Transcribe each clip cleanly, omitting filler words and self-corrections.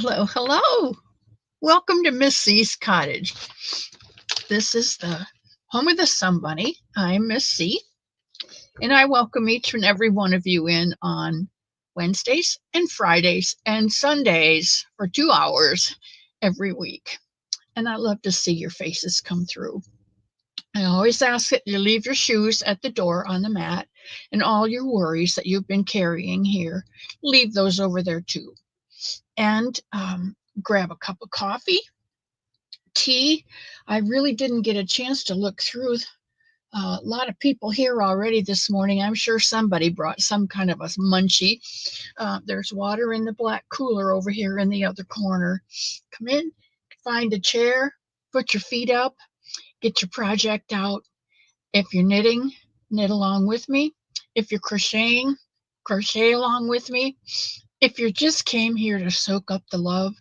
Hello, hello. Welcome to Miss C's Cottage. This is the home of the Sun Bunny. I'm Miss C, and I welcome each and every one of you in on Wednesdays and Fridays and Sundays for 2 hours every week. And I love to see your faces come through. I always ask that you leave your shoes at the door on the mat and all your worries that you've been carrying here, leave those over there too. And grab a cup of coffee, tea. I really didn't get a chance to look through a lot of people here already this morning. I'm sure somebody brought some kind of a munchie. There's water in the black cooler over here in the other corner. Come in, find a chair, put your feet up, get your project out. If you're knitting, knit along with me. If you're crocheting, crochet along with me. If you just came here to soak up the love,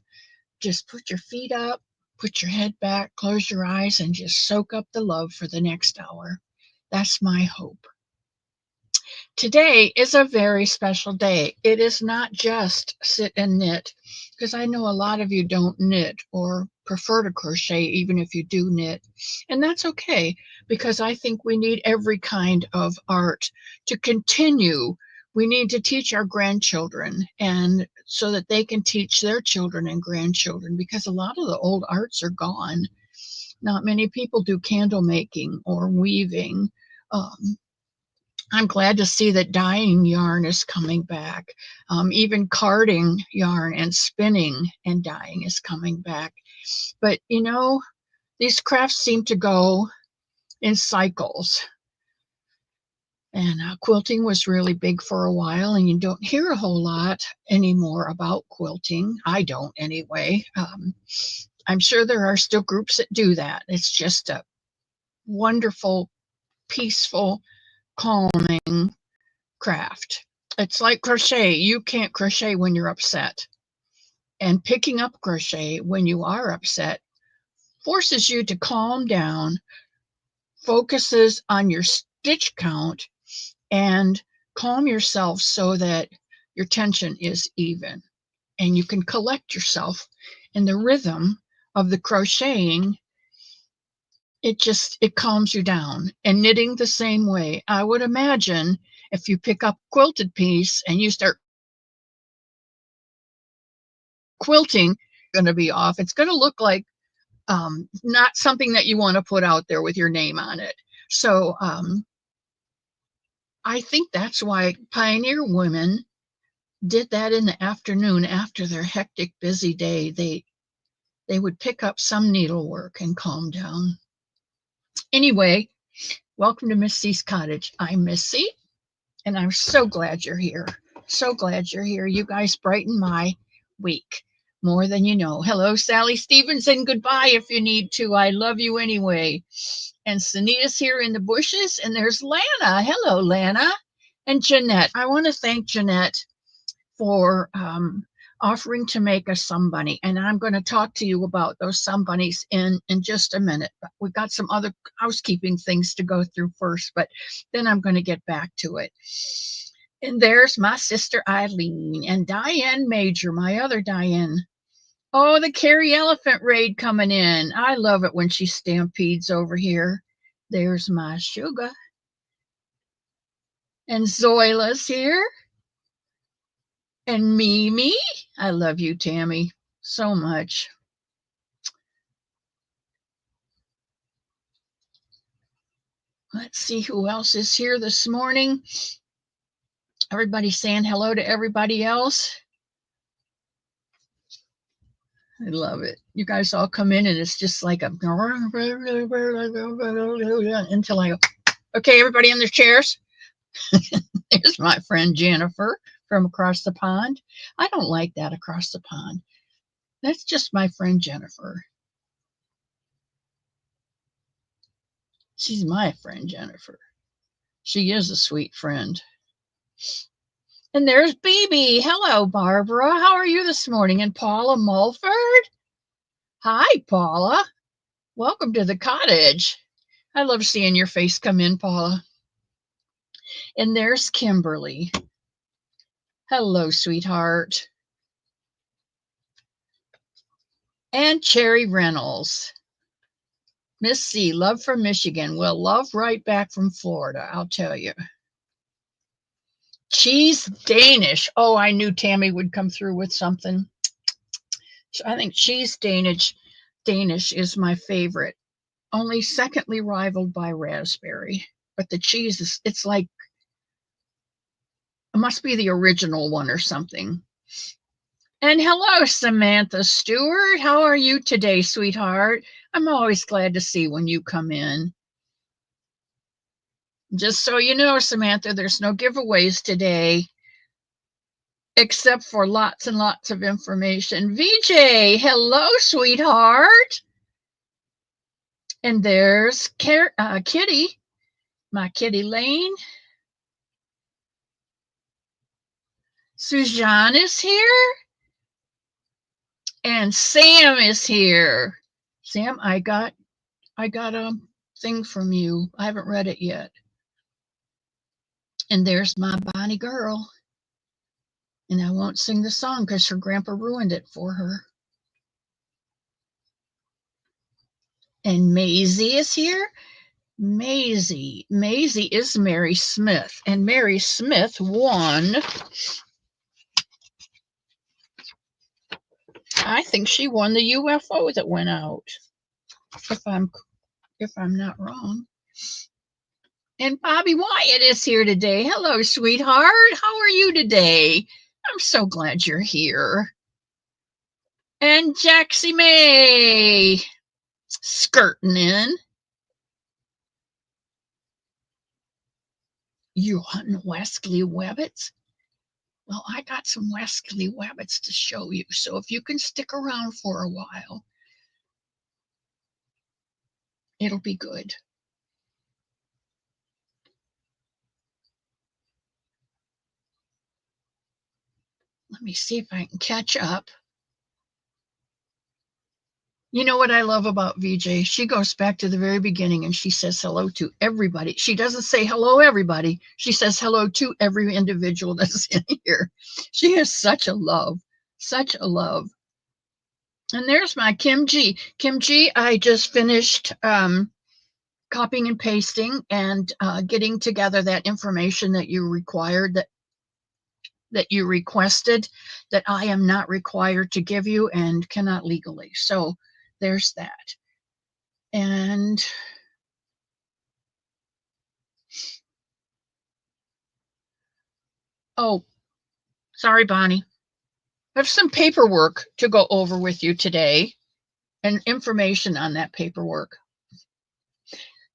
just put your feet up, put your head back, close your eyes, and just soak up the love for the next hour. That's my hope. Today is a very special day. It is not just sit and knit, because I know a lot of you don't knit or prefer to crochet, even if you do knit. And that's okay, because I think we need every kind of art to continue. We need to teach our grandchildren, and so that they can teach their children and grandchildren, because a lot of the old arts are gone. Not many people do candle making or weaving. I'm glad to see that dyeing yarn is coming back. Even carding yarn and spinning and dyeing is coming back. But these crafts seem to go in cycles. And quilting was really big for a while, and you don't hear a whole lot anymore about quilting. I don't anyway. I'm sure there are still groups that do that. It's just a wonderful, peaceful, calming craft. It's like crochet. You can't crochet when you're upset. And picking up crochet when you are upset forces you to calm down, focuses on your stitch count, and calm yourself so that your tension is even. And you can collect yourself in the rhythm of the crocheting. It calms you down. And knitting the same way. I would imagine if you pick up a quilted piece and you start quilting, going to be off. It's going to look like not something that you want to put out there with your name on it. So I think that's why pioneer women did that in the afternoon after their hectic, busy day. They would pick up some needlework and calm down. Anyway, welcome to Miss C's Cottage. I'm Miss C, and I'm so glad you're here. So glad you're here. You guys brighten my week more than you know. Hello, Sally Stevenson. Goodbye if you need to. I love you anyway. And Sunita's here in the bushes, and there's Lana. Hello, Lana. And Jeanette. I want to thank Jeanette for offering to make a sun bunny. And I'm going to talk to you about those sun bunnies in just a minute. But we've got some other housekeeping things to go through first, but then I'm going to get back to it. And there's my sister Eileen and Diane Major, my other Diane. Oh, the Carrie Elephant raid coming in. I love it when she stampedes over here. There's my sugar. And Zoila's here. And Mimi. I love you, Tammy, so much. Let's see who else is here this morning. Everybody's saying hello to everybody else. I love it. You guys all come in and it's just like a until I go, okay, everybody in their chairs. There's my friend Jennifer from across the pond. I don't like that across the pond. That's just my friend Jennifer. She's my friend Jennifer. She is a sweet friend. And there's BB. Hello, Barbara. How are you this morning? And Paula Mulford. Hi, Paula. Welcome to the cottage. I love seeing your face come in, Paula. And there's Kimberly. Hello, sweetheart. And Cherry Reynolds. Miss C, love from Michigan. Well, love right back from Florida, I'll tell you. Cheese Danish. Oh, I knew Tammy would come through with something. I think cheese Danish is my favorite. Only secondly rivaled by raspberry. But the cheese is, it's like, it must be the original one or something. And hello, Samantha Stewart. How are you today, sweetheart? I'm always glad to see when you come in. Just so you know, Samantha, there's no giveaways today, except for lots and lots of information. VJ, hello, sweetheart. And there's Kitty, my Kitty Lane. Suzanne is here. And Sam is here. Sam, I got a thing from you. I haven't read it yet. And there's my Bonnie girl. And I won't sing the song because her grandpa ruined it for her. And Maisie is here. Maisie is Mary Smith. And Mary Smith won. I think she won the UFO that went out. If I'm not wrong. And Bobby Wyatt is here today. Hello, sweetheart. How are you today? I'm so glad you're here. And Jaxie May skirting in. You hunting Wesley Wabbits? Well, I got some Wesley Wabbits to show you. So if you can stick around for a while, it'll be good. Let me see if I can catch up. You know what I love about VJ? She goes back to the very beginning and she says hello to everybody. She doesn't say hello, everybody. She says hello to every individual that's in here. She has such a love, such a love. And there's my Kim G. Kim G, I just finished copying and pasting and getting together that information that you required, that you requested, that I am not required to give you and cannot legally. So there's that. And oh, sorry, Bonnie. I have some paperwork to go over with you today and information on that paperwork.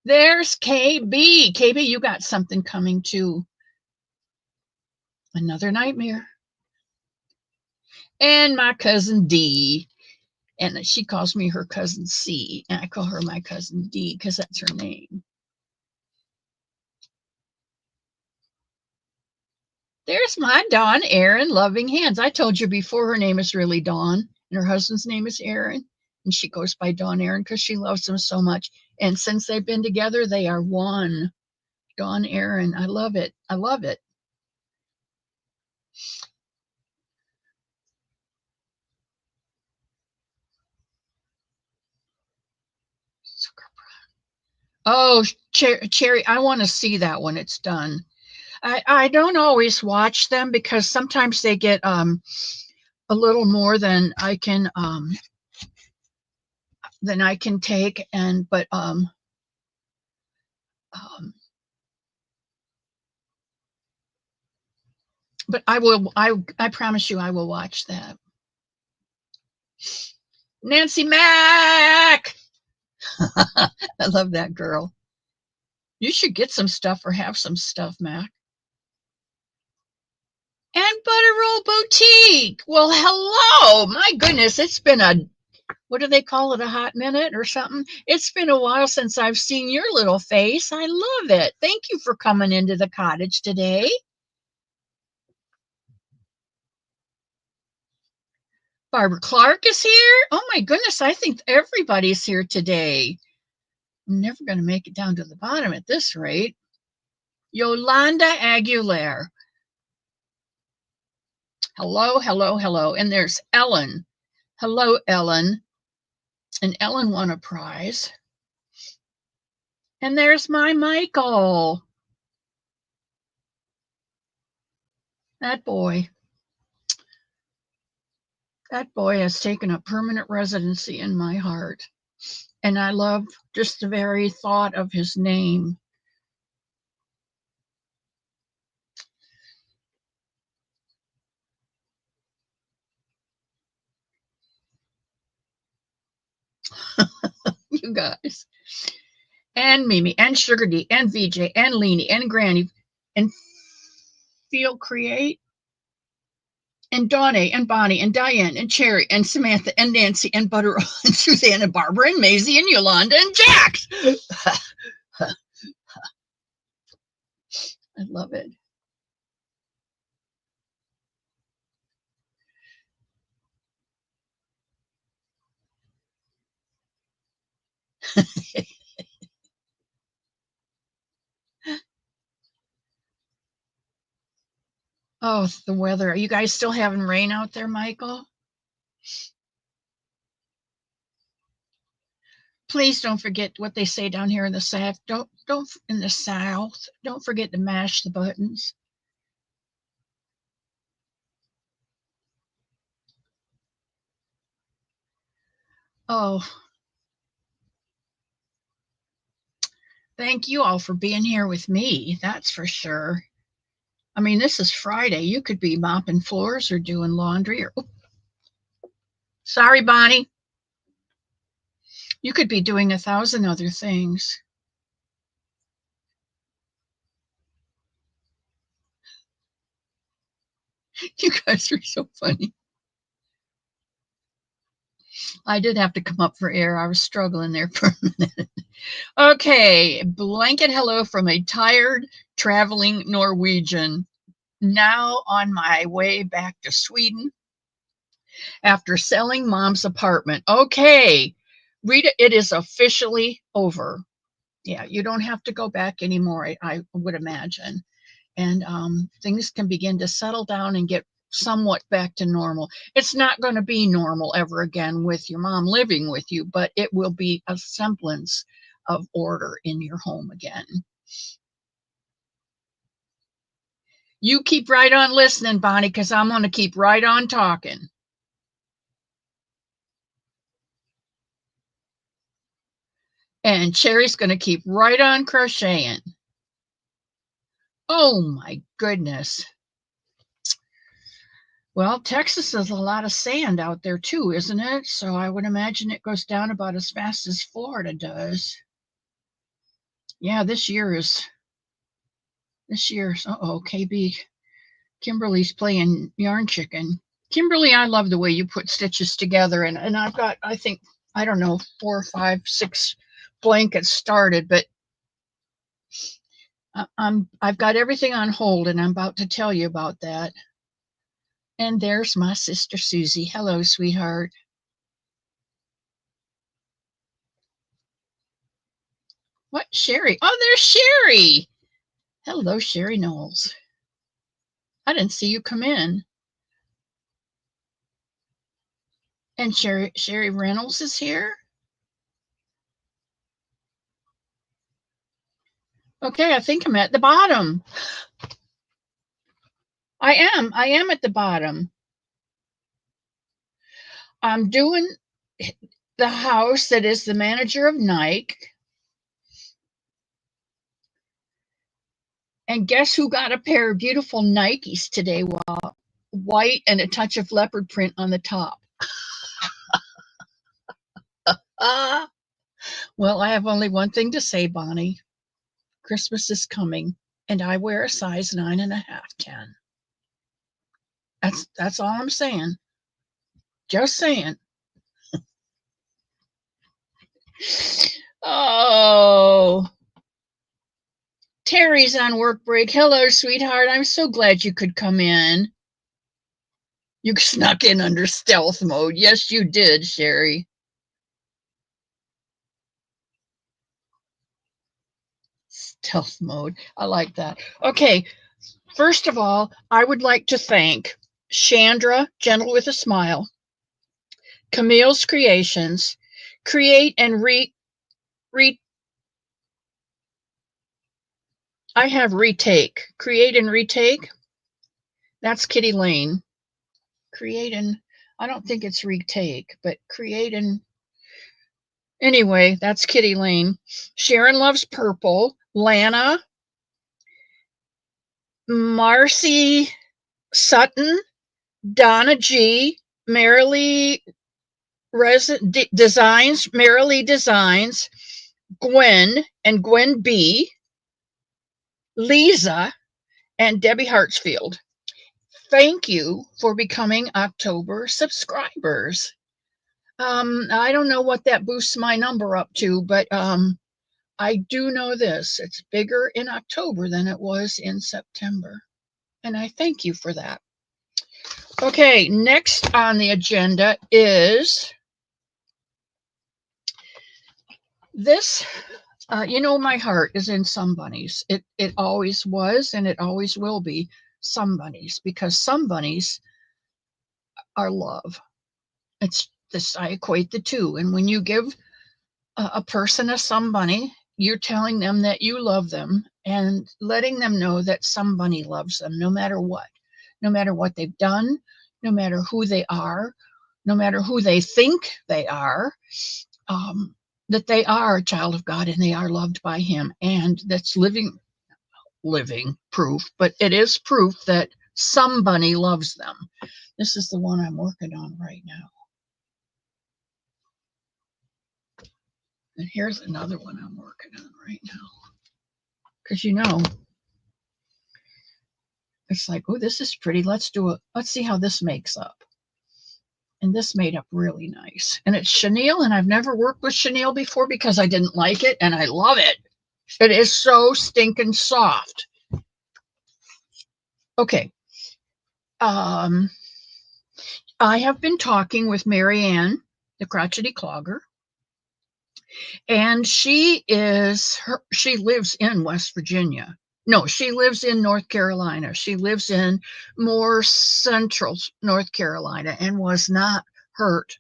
There's KB. KB, you got something coming too. Another nightmare. And my cousin D. And she calls me her cousin C. And I call her my cousin D because that's her name. There's my Dawn Aaron Loving Hands. I told you before her name is really Dawn and her husband's name is Aaron. And she goes by Dawn Aaron because she loves him so much. And since they've been together, they are one. Dawn Aaron. I love it. I love it. Oh, Cherry, I want to see that when it's done. I don't always watch them because sometimes they get a little more than I can take, and but I promise you I will watch that. Nancy Mack. I love that girl. You should get some stuff or have some stuff, Mac. And Butter Roll Boutique. Well, hello. My goodness, it's been what do they call it, a hot minute or something? It's been a while since I've seen your little face. I love it. Thank you for coming into the cottage today. Barbara Clark is here. Oh my goodness, I think everybody's here today. I'm never going to make it down to the bottom at this rate. Yolanda Aguilar. Hello, hello, hello. And there's Ellen. Hello, Ellen. And Ellen won a prize. And there's my Michael. That boy. That boy has taken a permanent residency in my heart. And I love just the very thought of his name. You guys. And Mimi, and Sugar D, and VJ, and Leanie, and Granny, and Feel Create, and Dawnie, and Bonnie, and Diane, and Cherry, and Samantha, and Nancy, and Butter, and Suzanne, and Barbara, and Maisie, and Yolanda, and Jax. I love it. Oh, the weather. Are you guys still having rain out there, Michael? Please don't forget what they say down here in the South. Don't in the South. Don't forget to mash the buttons. Oh, thank you all for being here with me. That's for sure. I mean, this is Friday. You could be mopping floors or doing laundry or sorry, Bonnie. You could be doing 1,000 other things. You guys are so funny. I did have to come up for air. I was struggling there for a minute. Okay, blanket hello from a tired traveling Norwegian. Now on my way back to Sweden after selling mom's apartment. Okay, Rita, it is officially over. Yeah, you don't have to go back anymore, I would imagine. And things can begin to settle down and get somewhat back to normal. It's not going to be normal ever again with your mom living with you, but it will be a semblance of order in your home again. You keep right on listening, Bonnie, because I'm going to keep right on talking. And Cherry's going to keep right on crocheting. Oh my goodness. Well, Texas has a lot of sand out there too, isn't it? So I would imagine it goes down about as fast as Florida does. Yeah, this year, uh-oh, KB, Kimberly's playing yarn chicken. Kimberly, I love the way you put stitches together, and I've got, I think, I don't know, 4, 5, 6 blankets started, but I've got everything on hold, and I'm about to tell you about that. And there's my sister Susie. Hello, sweetheart. What, Sherry? Oh, there's Sherry. Hello, Sherry Knowles. I didn't see you come in. And Sherry Reynolds is here. Okay, I think I'm at the bottom. I am at the bottom. I'm doing the house that is the manager of Nike. And guess who got a pair of beautiful Nikes today? Well, white and a touch of leopard print on the top. Ah, well, I have only one thing to say, Bonnie. Christmas is coming, and I wear a size 9.5, 10. That's all I'm saying. Just saying. Oh, Terry's on work break. Hello, sweetheart. I'm so glad you could come in. You snuck in under stealth mode. Yes, you did, Sherry. Stealth mode. I like that. Okay, first of all, I would like to thank Chandra, Gentle with a Smile, Camille's Creations, Create and I have retake. Create and retake. That's Kitty Lane. Create and I don't think it's retake, but create and anyway, that's Kitty Lane. Sharon Loves Purple. Lana. Marcy Sutton. Donna G. Marilee Designs. Marilee Designs. Gwen and Gwen B. Lisa and Debbie Hartsfield. Thank you for becoming October subscribers. I don't know what that boosts my number up to, but I do know this. It's bigger in October than it was in September. And I thank you for that. Okay, next on the agenda is this. You know, my heart is in some bunnies. It always was, and it always will be some bunnies, because some bunnies are love. It's this, I equate the two. And when you give a person a some bunny, you're telling them that you love them and letting them know that somebody loves them no matter what they've done, no matter who they are, no matter who they think they are, that they are a child of God and they are loved by Him. And that's living proof, but it is proof that somebody loves them. This is the one I'm working on right now. And here's another one I'm working on right now. Because it's like, oh, this is pretty. Let's see how this makes up. And this made up really nice. And it's chenille, and I've never worked with chenille before because I didn't like it, and I love it. It is so stinking soft. Okay. I have been talking with Marianne, the crotchety clogger, and she lives in West Virginia. No, she lives in North Carolina. She lives in more central North Carolina and was not hurt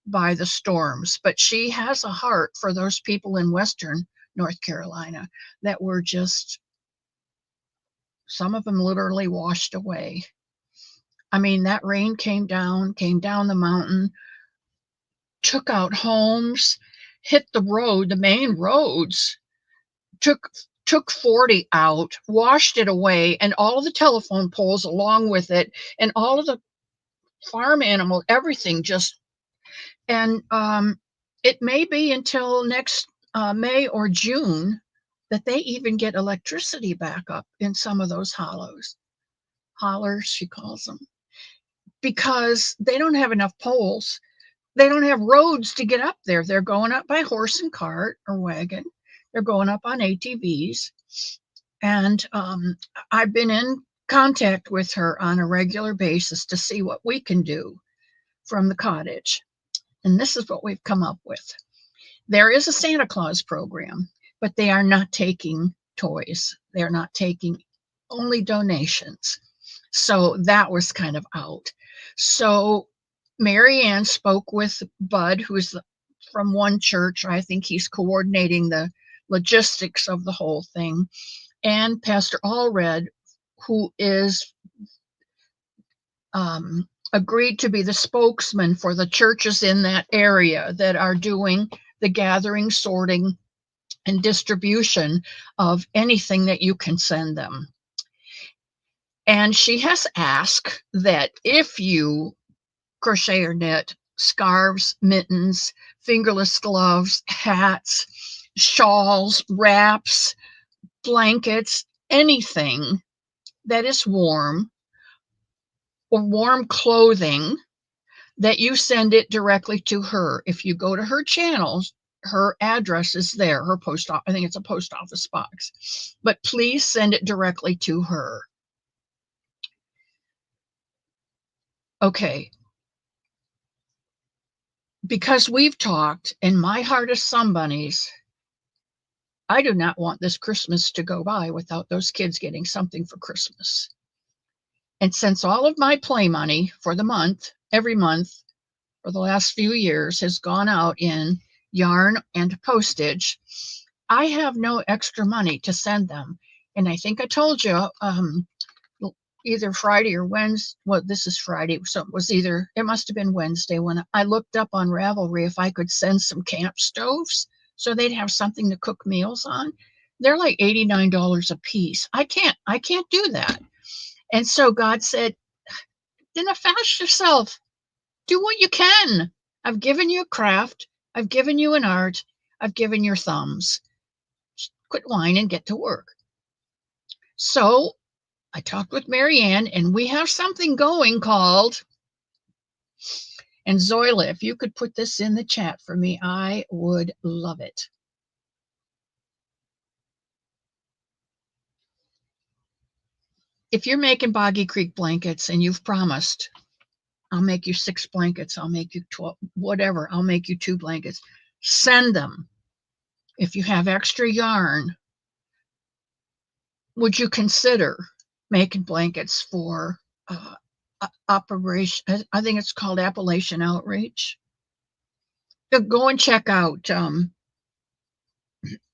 by the storms. But she has a heart for those people in Western North Carolina that were just, some of them literally washed away. I mean, that rain came down the mountain, took out homes, hit the road, the main roads, took 40 out, washed it away, and all of the telephone poles along with it, and all of the farm animals, everything just, and it may be until next May or June that they even get electricity back up in some of those hollers, she calls them, because they don't have enough poles. They don't have roads to get up there. They're going up by horse and cart or wagon. They're going up on ATVs. And I've been in contact with her on a regular basis to see what we can do from the cottage. And this is what we've come up with. There is a Santa Claus program, but they are not taking toys. They're not taking only donations. So that was kind of out. So Marianne spoke with Bud, who's from one church. I think he's coordinating the logistics of the whole thing. And Pastor Allred, who is agreed to be the spokesman for the churches in that area that are doing the gathering, sorting, and distribution of anything that you can send them. And she has asked that if you crochet or knit scarves, mittens, fingerless gloves, hats, shawls, wraps, blankets, anything that is warm or warm clothing, that you send it directly to her. If you go to her channels, her address is there, her post office. I think it's a post office box, but please send it directly to her. Okay. Because we've talked, and my heart is somebody's, I do not want this Christmas to go by without those kids getting something for Christmas. And since all of my play money for the month, every month for the last few years has gone out in yarn and postage. I have no extra money to send them. And I think I told you either Friday or Wednesday. Well, this is Friday, so it must have been Wednesday when I looked up on Ravelry if I could send some camp stoves so they'd have something to cook meals on. They're like $89 a piece. I can't do that. And so God said, then fast yourself. Do what you can. I've given you a craft. I've given you an art. I've given your thumbs. Quit whining and get to work. So I talked with Marianne, and we have something going called, and Zoila, if you could put this in the chat for me, I would love it. If you're making Boggy Creek blankets and you've promised, I'll make you 6 blankets, I'll make you 12, whatever, I'll make you 2 blankets. Send them. If you have extra yarn, would you consider making blankets for Operation, I think it's called Appalachian Outreach? Go and check out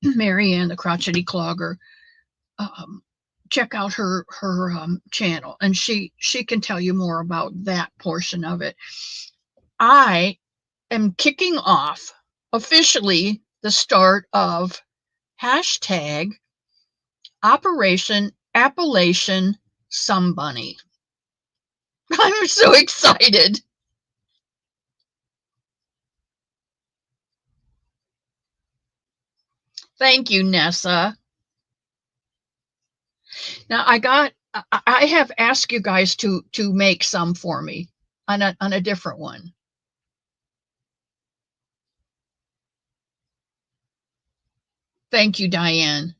Marianne, the crotchety clogger. Check out her channel, and she can tell you more about that portion of it. I am kicking off officially the start of hashtag Operation Appalachian Sumbunny. I'm so excited. Thank you, Nessa. Now I have asked you guys to make some for me on a different one. Thank you, Diane.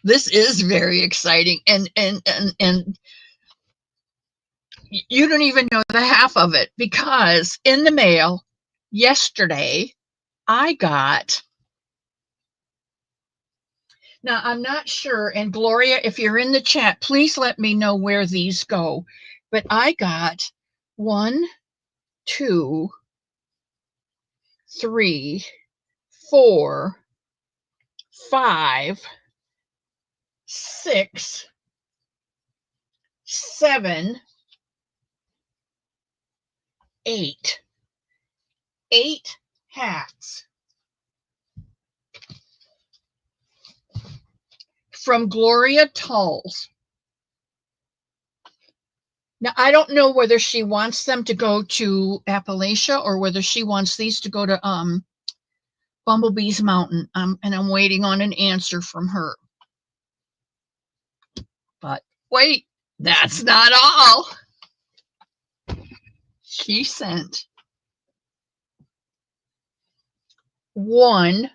This is very exciting, and you don't even know the half of it, because in the mail yesterday I got, now I'm not sure, and Gloria, if you're in the chat, please let me know where these go, but I got 1, 2, 3, 4, 5, 6, 7, 8 hats from Gloria Tulls. Now, I don't know whether she wants them to go to Appalachia or whether she wants these to go to Bumblebee's Mountain, and I'm waiting on an answer from her. But wait, that's not all. She sent 1,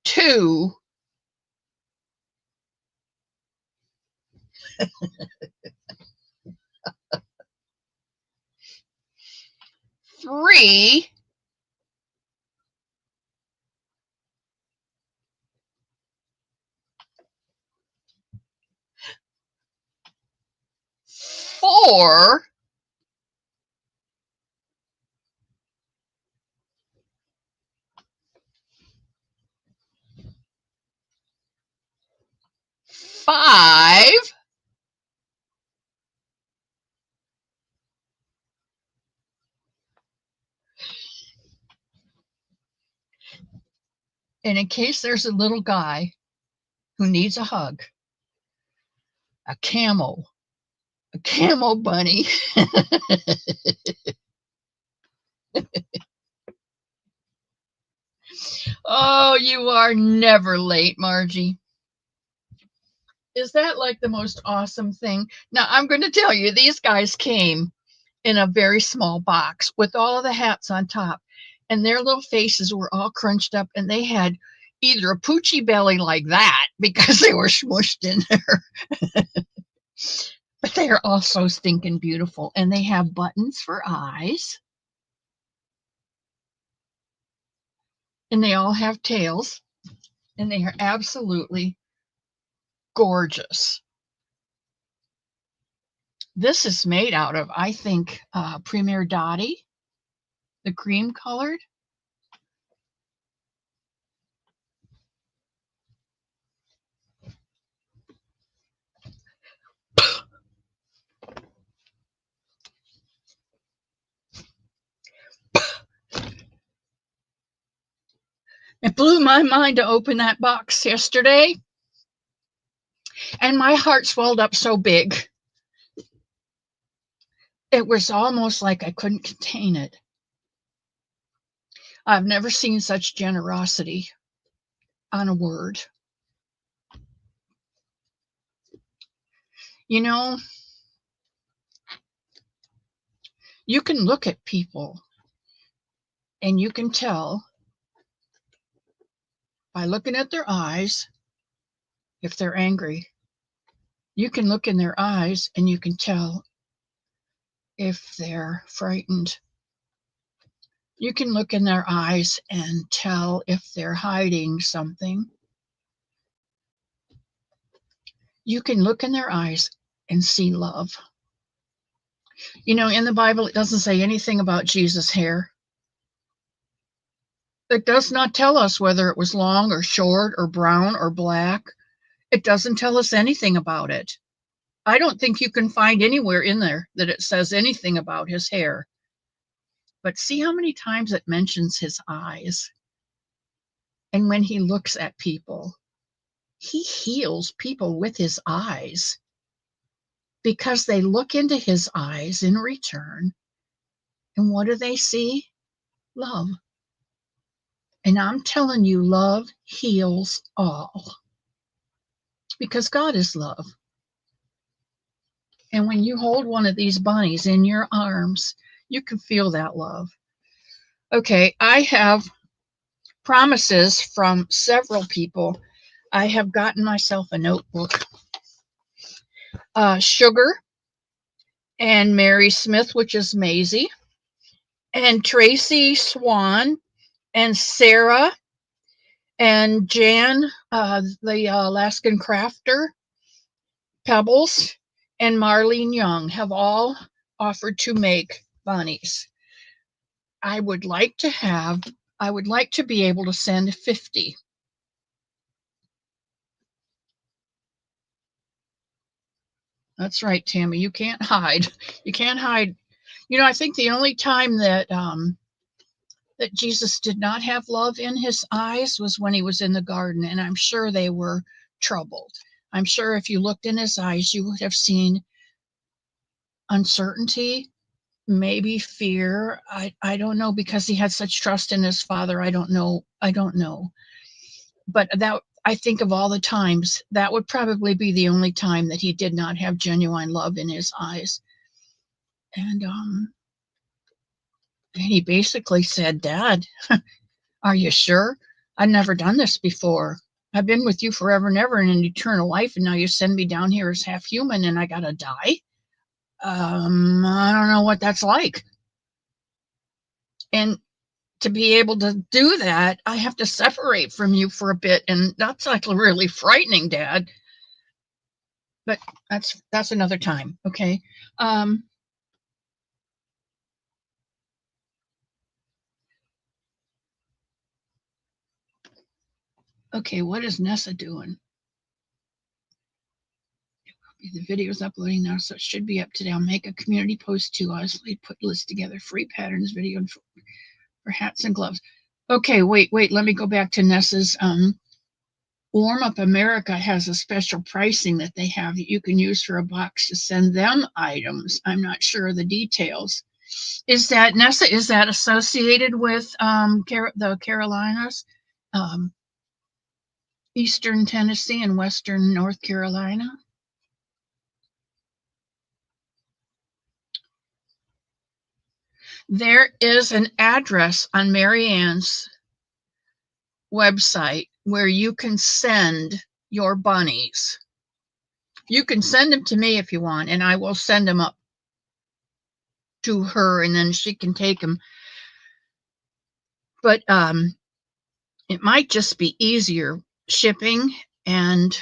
2, 3, 4, 5, and in case there's a little guy who needs a hug, a camo bunny. Oh, you are never late, Margie. Is that like the most awesome thing? Now, I'm going to tell you, these guys came in a very small box with all of the hats on top, and their little faces were all crunched up, and they had either a poochy belly like that because they were smushed in there, but they are all so stinking beautiful, and they have buttons for eyes, and they all have tails, and they are absolutely gorgeous. This is made out of, I think, Premier Dottie, the cream colored. It blew my mind to open that box yesterday, and my heart swelled up so big. It was almost like I couldn't contain it. I've never seen such generosity on a word. You know, you can look at people and you can tell by looking at their eyes if they're angry. You can look in their eyes and you can tell if they're frightened. You can look in their eyes and tell if they're hiding something. You can look in their eyes and see love. You know, in the Bible, it doesn't say anything about Jesus' hair. It does not tell us whether it was long or short or brown or black. It doesn't tell us anything about it. I don't think you can find anywhere in there that it says anything about his hair. But see how many times it mentions his eyes. And when he looks at people, he heals people with his eyes because they look into his eyes in return. And what do they see? Love. And I'm telling you, love heals all because God is love. And when you hold one of these bunnies in your arms, you can feel that love. Okay, I have promises from several people. I have gotten myself a notebook. Sugar and Mary Smith, which is Maisie, and Tracy Swan, and Sarah, and Jan, the Alaskan crafter, Pebbles, and Marlene Young have all offered to make bunnies. I would like to be able to send 50. That's right, Tammy. You can't hide. You can't hide. You know, I think the only time that Jesus did not have love in his eyes was when he was in the garden, and I'm sure they were troubled. I'm sure if you looked in his eyes, you would have seen uncertainty, maybe fear. I don't know, because he had such trust in his father. I don't know. But that, I think of all the times, that would probably be the only time that he did not have genuine love in his eyes. And he basically said, Dad, are you sure? I've never done this before. I've been with you forever and ever in an eternal life, and now you send me down here as half human and I gotta die? I don't know what that's like. And to be able to do that, I have to separate from you for a bit, and that's like really frightening, Dad. But that's another time, okay? Okay, what is Nessa doing? The video's uploading now, so it should be up today. I'll make a community post too. Honestly, put list together free patterns video for hats and gloves. Okay, wait. Let me go back to Nessa's. Warm Up America has a special pricing that they have that you can use for a box to send them items. I'm not sure of the details. Is that, Nessa, is that associated with the Carolinas, Eastern Tennessee and Western North Carolina? There is an address on Marianne's website where you can send your bunnies. You can send them to me if you want, and I will send them up to her, and then she can take them. But it might just be easier shipping. And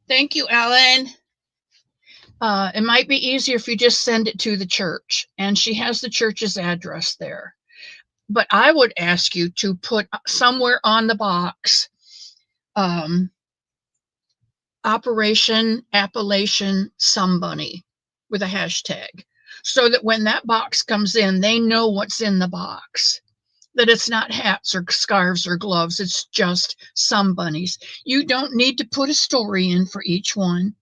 thank you, Ellen. It might be easier if you just send it to the church, and she has the church's address there. But I would ask you to put somewhere on the box, um, Operation Appalachian Somebody with a hashtag, so that when that box comes in, they know what's in the box. That it's not hats or scarves or gloves, it's just some bunnies. You don't need to put a story in for each one.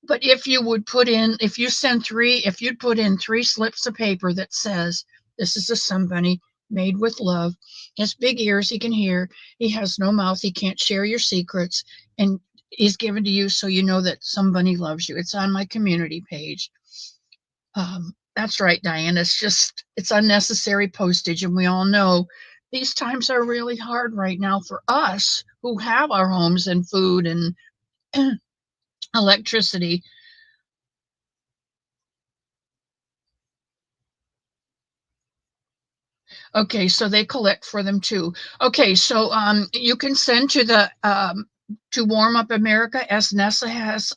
But if you would put in, if you send three, if you'd put in 3 slips of paper that says, this is a somebody made with love, he has big ears, he can hear, he has no mouth, he can't share your secrets, and he's given to you so you know that somebody loves you. It's on my community page. That's right, Diane. It's unnecessary postage. And we all know these times are really hard right now for us who have our homes and food and electricity. Okay, so they collect for them too. Okay, so you can send to the to Warm Up America, as Nessa has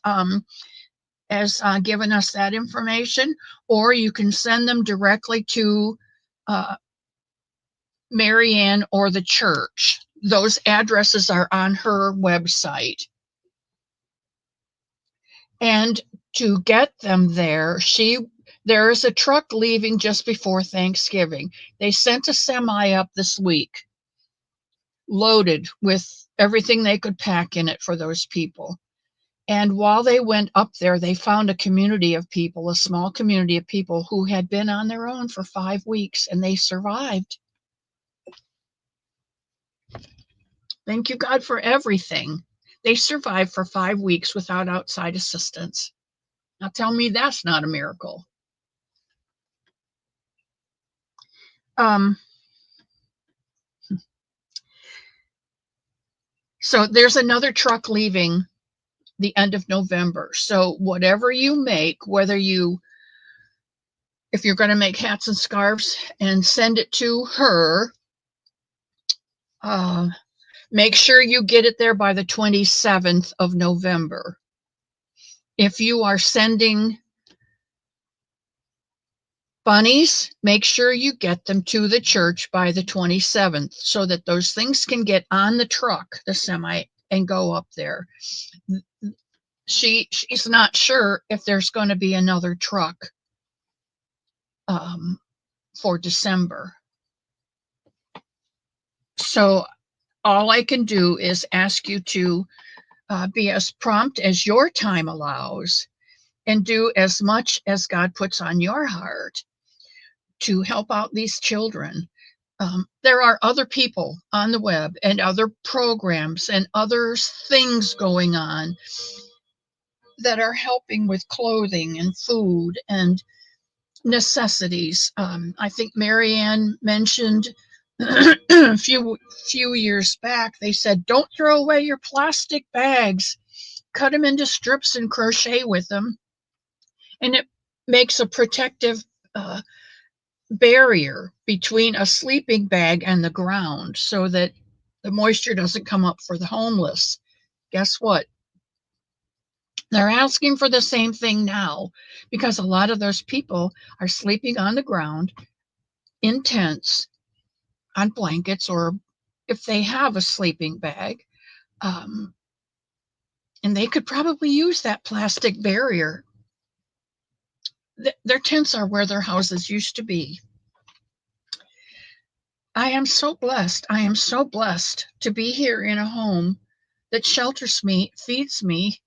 given us that information, or you can send them directly to Marianne or the church. Those addresses are on her website. And to get them there, there is a truck leaving just before Thanksgiving. They sent a semi up this week, loaded with everything they could pack in it for those people. And while they went up there, they found a community of people, a small community of people who had been on their own for 5 weeks, and they survived. Thank you, God, for everything. They survived for 5 weeks without outside assistance. Now tell me that's not a miracle. So there's another truck leaving the end of November. So whatever you make, if you're going to make hats and scarves and send it to her, make sure you get it there by the 27th of November. If you are sending bunnies, make sure you get them to the church by the 27th so that those things can get on the truck, the semi, and go up there. She's not sure if there's going to be another truck for December. So all I can do is ask you to be as prompt as your time allows and do as much as God puts on your heart to help out these children. There are other people on the web and other programs and other things going on that are helping with clothing and food and necessities. I think Marianne mentioned a few years back, they said, don't throw away your plastic bags. Cut them into strips and crochet with them. And it makes a protective barrier between a sleeping bag and the ground so that the moisture doesn't come up for the homeless. Guess what? They're asking for the same thing now because a lot of those people are sleeping on the ground in tents, on blankets, or if they have a sleeping bag, and they could probably use that plastic barrier. Their tents are where their houses used to be. I am so blessed. I am so blessed to be here in a home that shelters me, feeds me,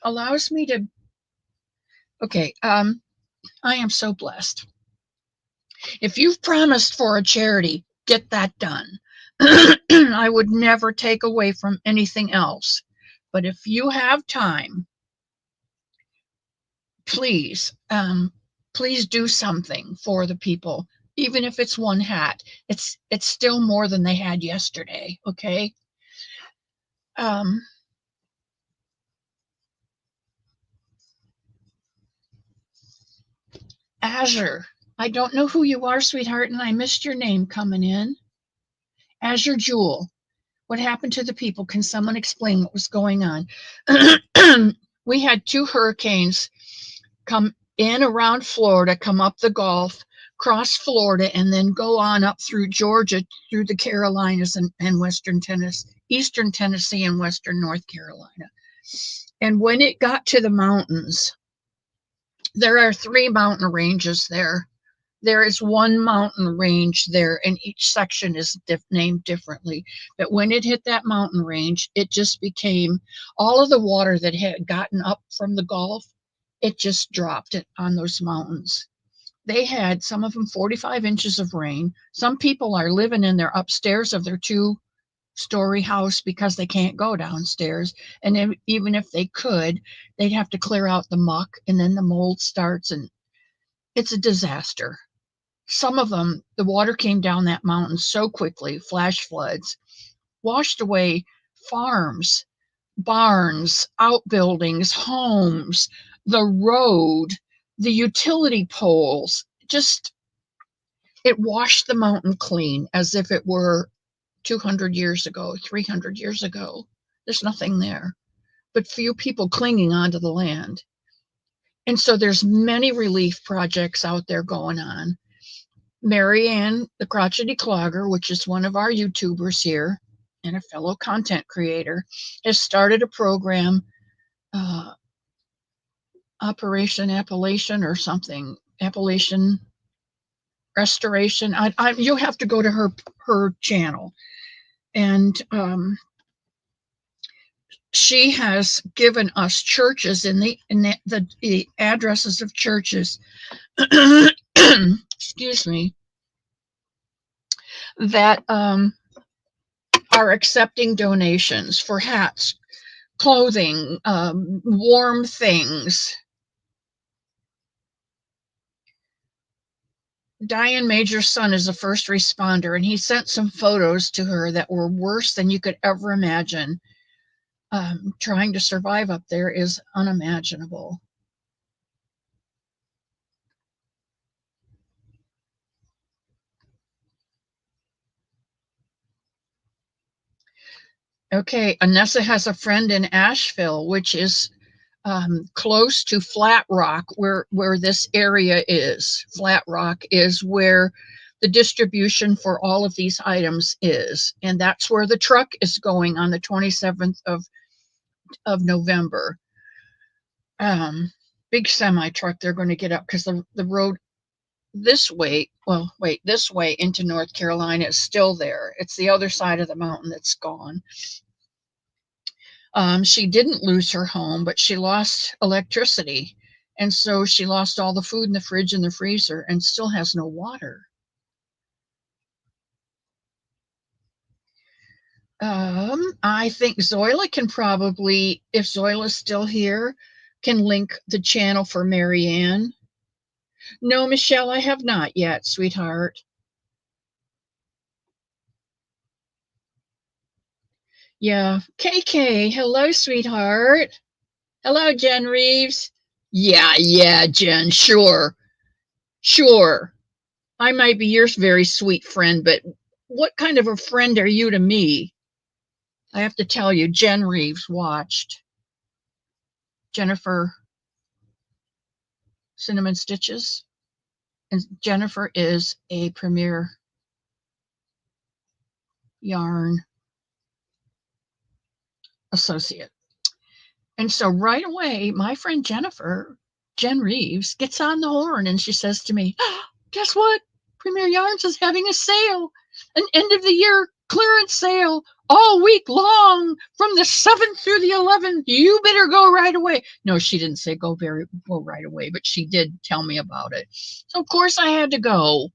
allows me to. Okay, I am so blessed. If you've promised for a charity, get that done. I would never take away from anything else. But if you have time, please, please do something for the people. Even if it's one hat, it's still more than they had yesterday. Okay. Azure, I don't know who you are, sweetheart, and I missed your name coming in. Azure Jewel, what happened to the people? Can someone explain what was going on? We had two hurricanes come in around Florida, come up the Gulf, cross Florida, and then go on up through Georgia, through the Carolinas and western Tennessee, eastern Tennessee and western North Carolina. And when it got to the mountains, there are three mountain ranges there. There is one mountain range there, and each section is named differently. But when it hit that mountain range, it just became all of the water that had gotten up from the Gulf, it just dropped it on those mountains. They had, some of them, 45 inches of rain. Some people are living in their upstairs of their 2-story house because they can't go downstairs. And even if they could, they'd have to clear out the muck, and then the mold starts, and it's a disaster. Some of them, the water came down that mountain so quickly, flash floods, washed away farms, barns, outbuildings, homes, the road, the utility poles. Just, it washed the mountain clean as if it were 200 years ago, 300 years ago. There's nothing there but few people clinging onto the land. And so there's many relief projects out there going on. Marianne, the Crotchety Clogger, which is one of our YouTubers here and a fellow content creator, has started a program, Operation Appalachian or something, Appalachian Restoration. You have to go to her channel. And she has given us churches in the addresses of churches excuse me, that are accepting donations for hats, clothing, warm things. Diane Major's son is a first responder, and he sent some photos to her that were worse than you could ever imagine. Trying to survive up there is unimaginable. Okay, Anessa has a friend in Asheville, which is close to Flat Rock, where this area is. Flat Rock is where the distribution for all of these items is, and that's where the truck is going on the 27th of November. Big semi truck they're going to get up, because the road this way into North Carolina is still there. It's the other side of the mountain that's gone. She didn't lose her home, but she lost electricity, and so she lost all the food in the fridge and the freezer, and still has no water. I think Zoila can probably, if Zoila's still here, can link the channel for Marianne. No, Michelle, I have not yet, sweetheart. Yeah. KK, hello, sweetheart. Hello, Jen Reeves. Yeah, Jen, sure. I might be your very sweet friend, but what kind of a friend are you to me? I have to tell you, Jen Reeves watched Jennifer Cinnamon Stitches, and Jennifer is a premier yarn associate. And so right away, my friend Jen Reeves, gets on the horn, and she says to me, oh, guess what? Premier Yarns is having a sale, an end of the year clearance sale all week long from the 7th through the 11th. You better go right away. No, she didn't say go right away, but she did tell me about it. So of course I had to go.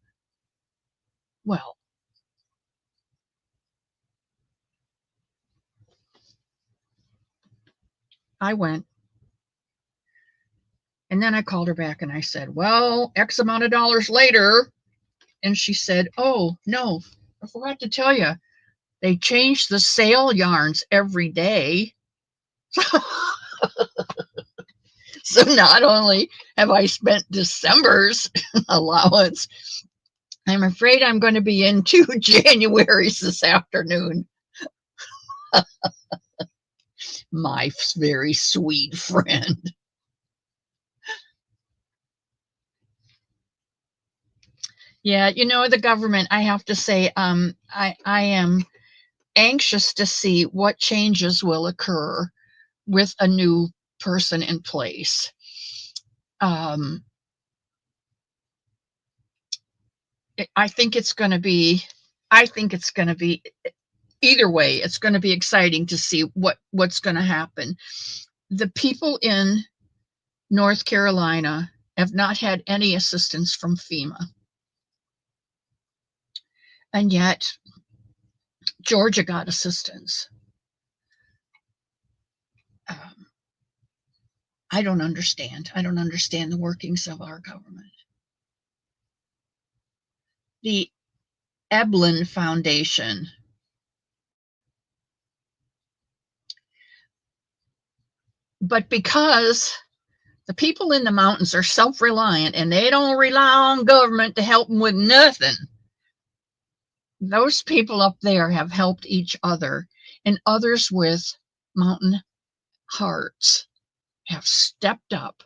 Well, I went. And then I called her back and I said, well, X amount of dollars later. And she said, oh, no, I forgot to tell you, they change the sale yarns every day. So not only have I spent December's allowance, I'm afraid I'm going to be into January's this afternoon. My very sweet friend. Yeah, the government, I have to say, I am anxious to see what changes will occur with a new person in place. Um, I think it's going to be, I think it's going to be, either way, it's going to be exciting to see what's going to happen. The people in North Carolina have not had any assistance from FEMA. And yet Georgia got assistance. Um, I don't understand. I don't understand the workings of our government. The Eblen Foundation. But because the people in the mountains are self-reliant and they don't rely on government to help them with nothing, those people up there have helped each other, and others with mountain hearts have stepped up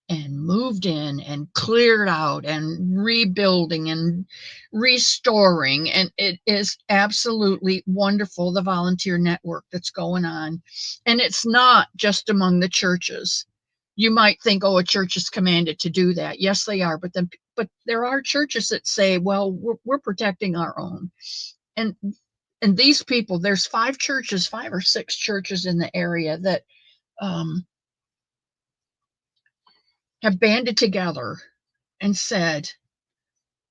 and moved in and cleared out and rebuilding and restoring. And it is absolutely wonderful, the volunteer network that's going on. And it's not just among the churches. You might think, oh, a church is commanded to do that. Yes, they are. But there are churches that say, well, we're protecting our own. And these people, there's 5 or 6 churches in the area that have banded together and said,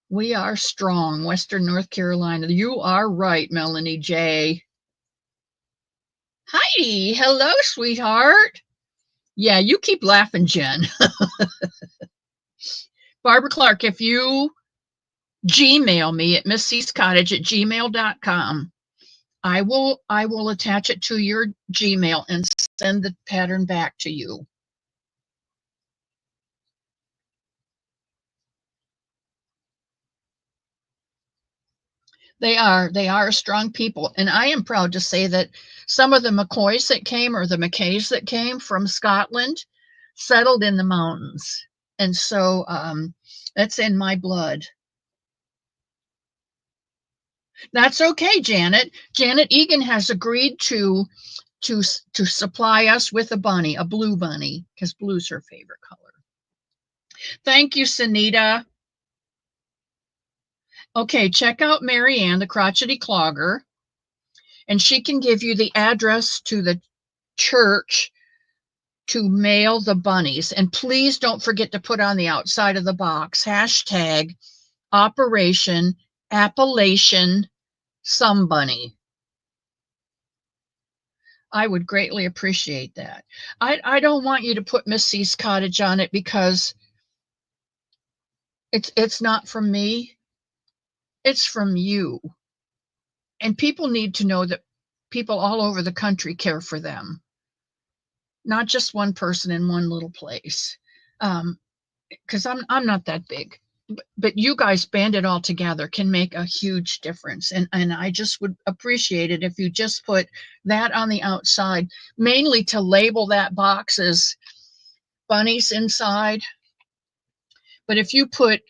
we are strong, Western North Carolina. You are right, Melanie J. Heidi, hello, sweetheart. Yeah, you keep laughing, Jen. Barbara Clark, if you Gmail me at misscottage@gmail.com, I will attach it to your Gmail and send the pattern back to you. They are strong people. And I am proud to say that some of the McCoys that came, or the McKays that came from Scotland, settled in the mountains. And so that's in my blood. That's okay, Janet. Janet Egan has agreed to supply us with a bunny, a blue bunny, because blue's her favorite color. Thank you, Sunita. Okay, check out Marianne, the crotchety clogger, and she can give you the address to the church to mail the bunnies. And please don't forget to put on the outside of the box hashtag Operation Appalachian Some Bunny. I would greatly appreciate that. I don't want you to put Miss C's Cottage on it because it's not from me. It's from you. And people need to know that people all over the country care for them, not just one person in one little place. Because I'm not that big, but you guys banded all together can make a huge difference. And I just would appreciate it if you just put that on the outside, mainly to label that box as bunnies inside. But if you put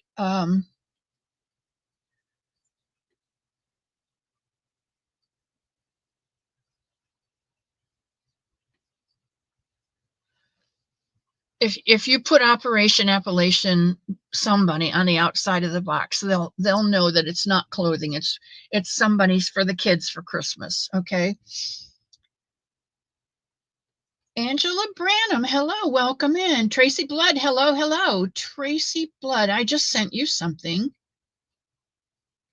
if you put Operation Appalachian Somebody on the outside of the box, they'll know that it's not clothing. It's somebody's for the kids for Christmas. Okay. Angela Branham, hello, welcome in. Tracy Blood, hello. Tracy Blood, I just sent you something.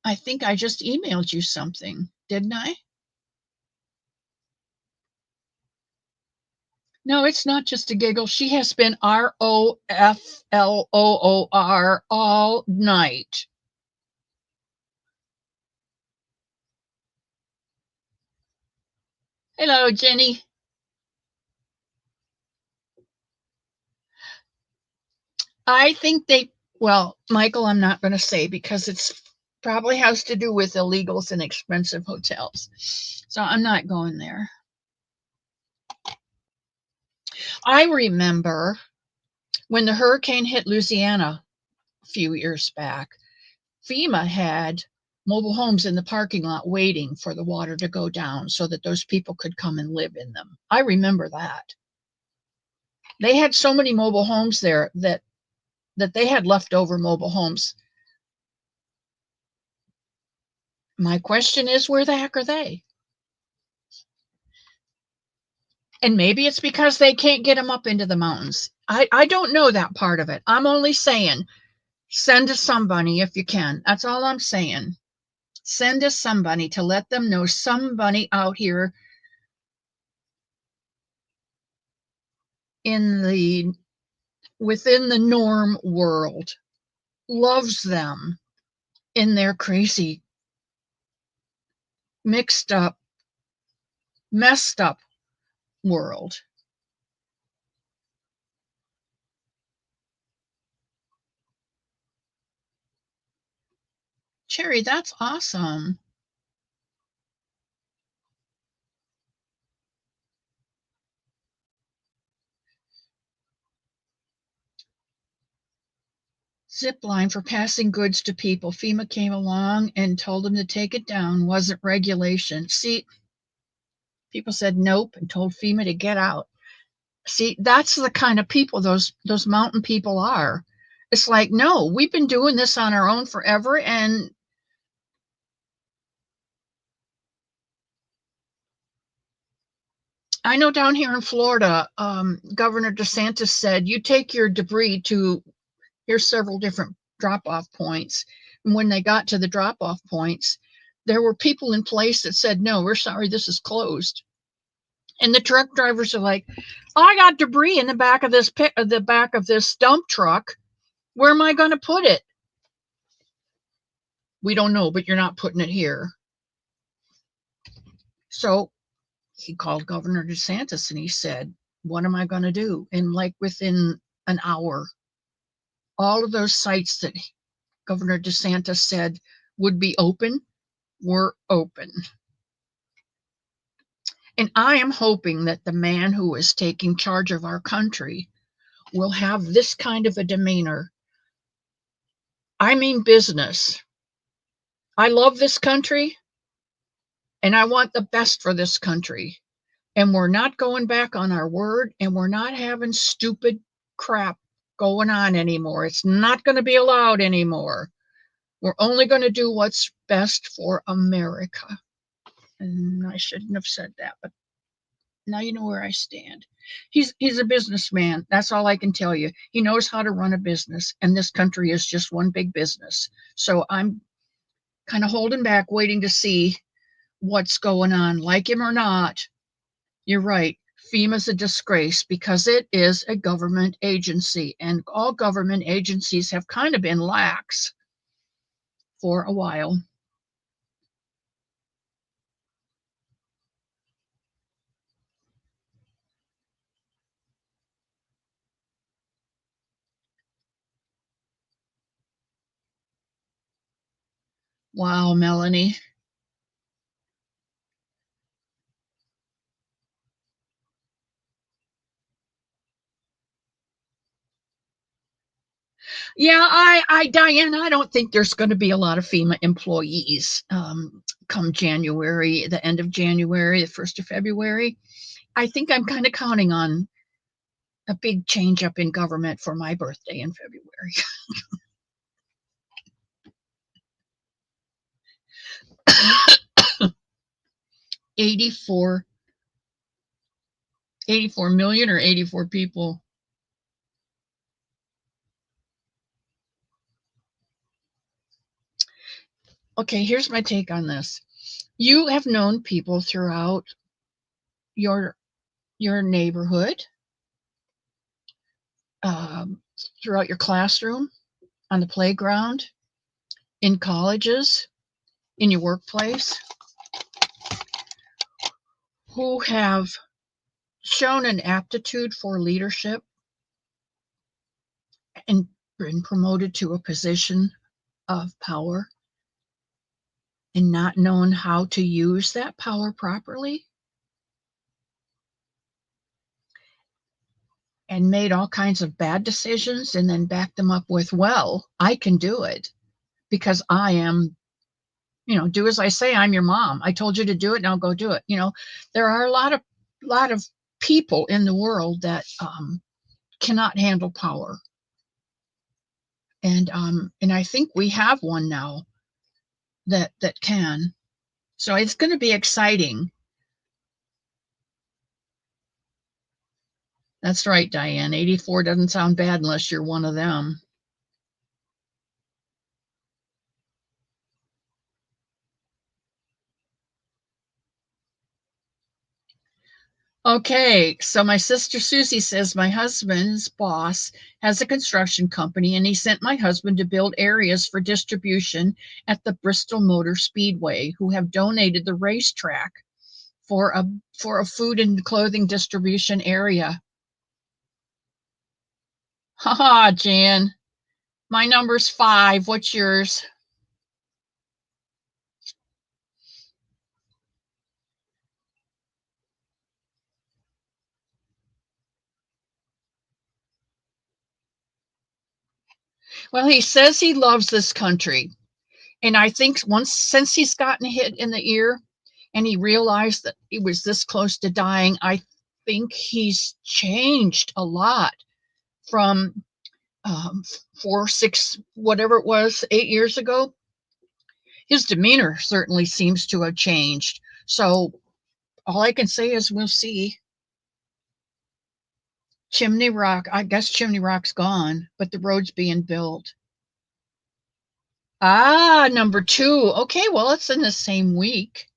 I think I just emailed you something, didn't I? No, it's not just a giggle. She has been ROFLOOR all night. Hello, Jenny. I think well, Michael, I'm not going to say because it's probably has to do with illegals and expensive hotels. So I'm not going there. I remember when the hurricane hit Louisiana a few years back, FEMA had mobile homes in the parking lot waiting for the water to go down so that those people could come and live in them. I remember that. They had so many mobile homes there that they had leftover mobile homes. My question is, where the heck are they? And maybe it's because they can't get them up into the mountains. I don't know that part of it. I'm only saying send us somebody if you can. That's all I'm saying. Send us somebody to let them know somebody out here in the within the norm world loves them in their crazy, mixed up, messed up world. Cherry, that's awesome. Zip line for passing goods to people. FEMA came along and told them to take it down. Wasn't regulation. See, people said nope and told FEMA to get out. See, that's the kind of people those mountain people are. It's like, no, we've been doing this on our own forever, and I know down here in Florida, Governor DeSantis said, you take your debris to, here's several different drop off points. And when they got to the drop off points, there were people in place that said, no, we're sorry, this is closed. And the truck drivers are like, I got debris in the back of this dump truck. Where am I going to put it? We don't know, but you're not putting it here. So he called Governor DeSantis and he said, what am I going to do? And like within an hour, all of those sites that Governor DeSantis said would be open were open. And I am hoping that the man who is taking charge of our country will have this kind of a demeanor. I mean business. I love this country and I want the best for this country. And we're not going back on our word, and we're not having stupid crap going on anymore. It's not going to be allowed anymore. We're only going to do what's best for America. And I shouldn't have said that, but now you know where I stand. He's a businessman. That's all I can tell you. He knows how to run a business, and this country is just one big business. So I'm kind of holding back, waiting to see what's going on. Like him or not, you're right. FEMA's a disgrace because it is a government agency, and all government agencies have kind of been lax for a while. Wow, Melanie. Yeah, Diane, I don't think there's going to be a lot of FEMA employees come January, the end of January, the 1st of February. I think I'm kind of counting on a big change up in government for my birthday in February. 84, 84 million or 84 people. Okay, here's my take on this. You have known people throughout your neighborhood, um, throughout your classroom, on the playground, in colleges, in your workplace, who have shown an aptitude for leadership and been promoted to a position of power and not known how to use that power properly. and made all kinds of bad decisions and then backed them up with, well, I can do it because I am, do as I say, I'm your mom. I told you to do it, now go do it. There are a lot of people in the world that cannot handle power. And I think we have one now that can. So it's going to be exciting. That's right, Diane. 84 doesn't sound bad unless you're one of them. Okay, so my sister Susie says my husband's boss has a construction company and he sent my husband to build areas for distribution at the Bristol Motor Speedway, who have donated the racetrack for a food and clothing distribution area. Haha, Jan. My number's 5. What's yours? Well, he says he loves this country. And I think since he's gotten hit in the ear and he realized that he was this close to dying, I think he's changed a lot from 4, 6, whatever it was, 8 years ago. His demeanor certainly seems to have changed. So all I can say is we'll see. Chimney Rock, I guess Chimney Rock's gone, but the road's being built. Ah, number 2. Okay, well, it's in the same week.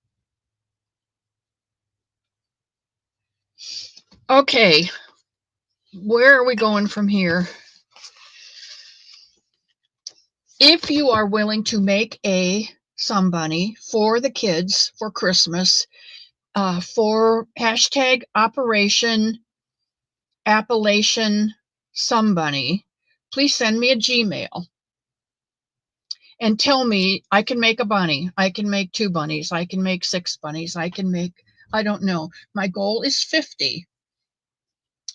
Okay, where are we going from here? If you are willing to make a somebody for the kids for Christmas, for hashtag Operation Appalachian Somebody, please send me a Gmail and tell me I can make a bunny. I can make 2 bunnies. I can make 6 bunnies. I don't know. My goal is 50.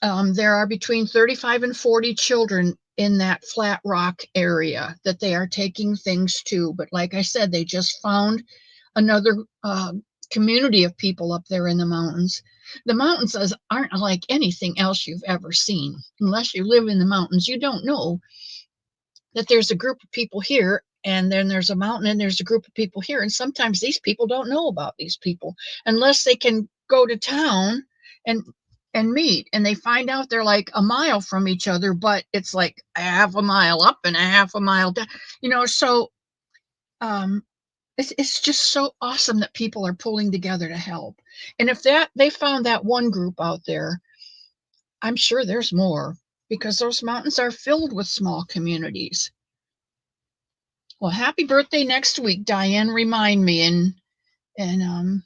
There are between 35 and 40 children in that Flat Rock area that they are taking things to. But like I said, they just found another community of people up there in the mountains. The mountains aren't like anything else you've ever seen. Unless you live in the mountains, you don't know that there's a group of people here and then there's a mountain and there's a group of people here. And sometimes these people don't know about these people unless they can go to town and meet, and they find out they're like a mile from each other, but it's like a half a mile up and a half a mile down, so um it's just so awesome that people are pulling together to help. And if that they found that one group out there, I'm sure there's more, because those mountains are filled with small communities. Well, happy birthday next week, Diane. Remind me, and